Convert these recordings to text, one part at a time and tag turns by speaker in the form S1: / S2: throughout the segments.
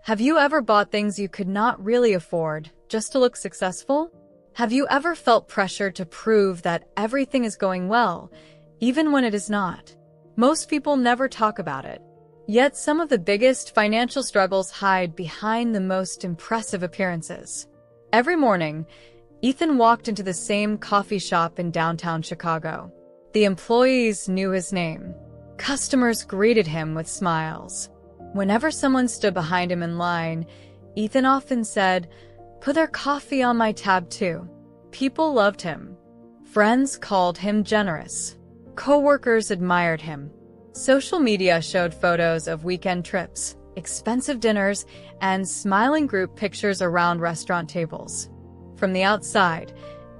S1: Have you ever bought things you could not really afford just to look successful? Have you ever felt pressure to prove that everything is going well, even when it is not? Most people never talk about it. Yet some of the biggest financial struggles hide behind the most impressive appearances. Every morning, Ethan walked into the same coffee shop in downtown Chicago. The employees knew his name. Customers greeted him with smiles. Whenever someone stood behind him in line, Ethan often said, "Put their coffee on my tab too." People loved him. Friends called him generous. Coworkers admired him. Social media showed photos of weekend trips, expensive dinners, and smiling group pictures around restaurant tables. From the outside,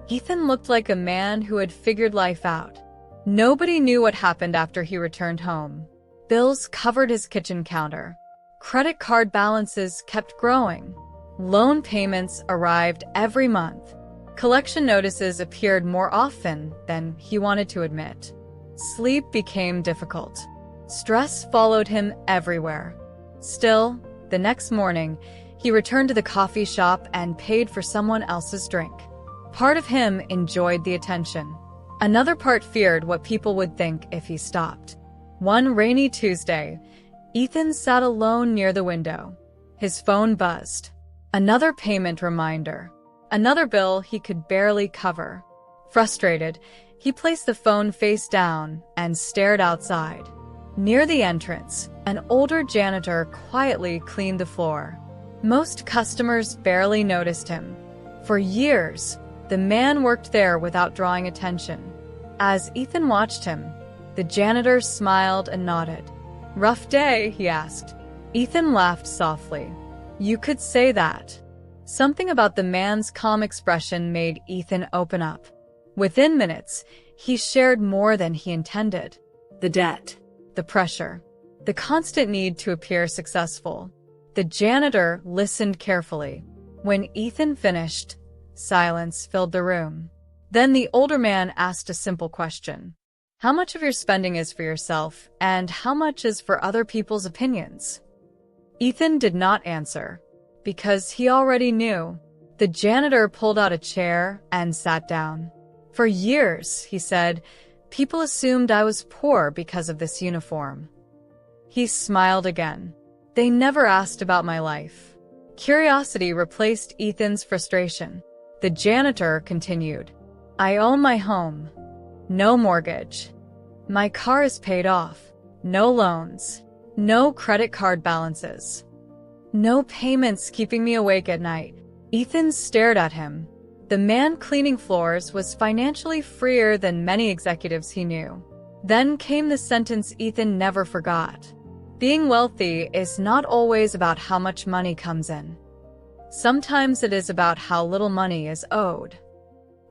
S1: Ethan looked like a man who had figured life out. Nobody knew what happened after he returned home. Bills covered his kitchen counter. Credit card balances kept growing. Loan payments arrived every month. Collection notices appeared more often than he wanted to admit. Sleep became difficult. Stress followed him everywhere. Still, the next morning, he returned to the coffee shop and paid for someone else's drink. Part of him enjoyed the attention. Another part feared what people would think if he stopped. One rainy Tuesday, Ethan sat alone near the window. His phone buzzed. Another payment reminder. Another bill he could barely cover. Frustrated, he placed the phone face down and stared outside. Near the entrance, an older janitor quietly cleaned the floor. Most customers barely noticed him. For years, the man worked there without drawing attention. As Ethan watched him, the janitor smiled and nodded. "Rough day?" he asked. Ethan laughed softly. "You could say that." Something about the man's calm expression made Ethan open up. Within minutes, he shared more than he intended. The debt, the pressure, the constant need to appear successful. The janitor listened carefully. When Ethan finished, silence filled the room. Then the older man asked a simple question. "How much of your spending is for yourself, and how much is for other people's opinions?" Ethan did not answer, because he already knew. The janitor pulled out a chair and sat down. "For years," he said, "people assumed I was poor because of this uniform." He smiled again. "They never asked about my life." Curiosity replaced Ethan's frustration. The janitor continued. "I own my home. No mortgage. My car is paid off. No loans. No credit card balances. No payments keeping me awake at night." Ethan stared at him. The man cleaning floors was financially freer than many executives he knew. Then came the sentence Ethan never forgot. Being wealthy is not always about how much money comes in. Sometimes it is about how little money is owed.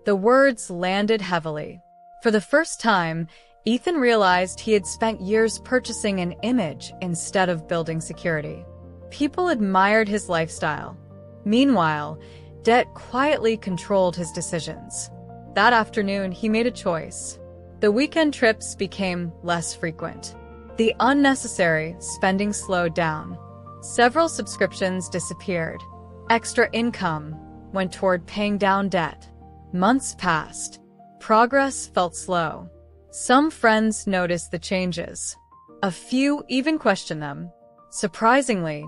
S1: The words landed heavily. For the first time, Ethan realized he had spent years purchasing an image instead of building security. People admired his lifestyle. Meanwhile, debt quietly controlled his decisions. That afternoon, he made a choice. The weekend trips became less frequent. The unnecessary spending slowed down. Several subscriptions disappeared. Extra income went toward paying down debt. Months passed. Progress felt slow. Some friends noticed the changes. A few even questioned them. Surprisingly,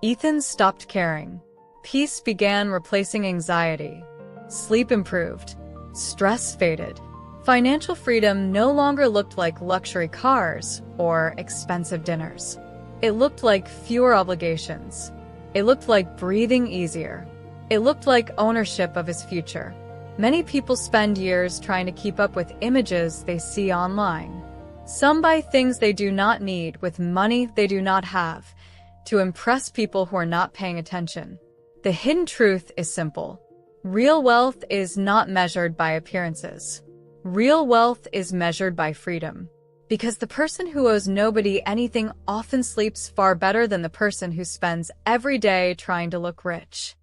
S1: Ethan stopped caring. Peace began replacing anxiety. Sleep improved. Stress faded. Financial freedom no longer looked like luxury cars or expensive dinners. It looked like fewer obligations. It looked like breathing easier. It looked like ownership of his future. Many people spend years trying to keep up with images they see online. Some buy things they do not need with money they do not have to impress people who are not paying attention. The hidden truth is simple. Real wealth is not measured by appearances. Real wealth is measured by freedom. Because the person who owes nobody anything often sleeps far better than the person who spends every day trying to look rich.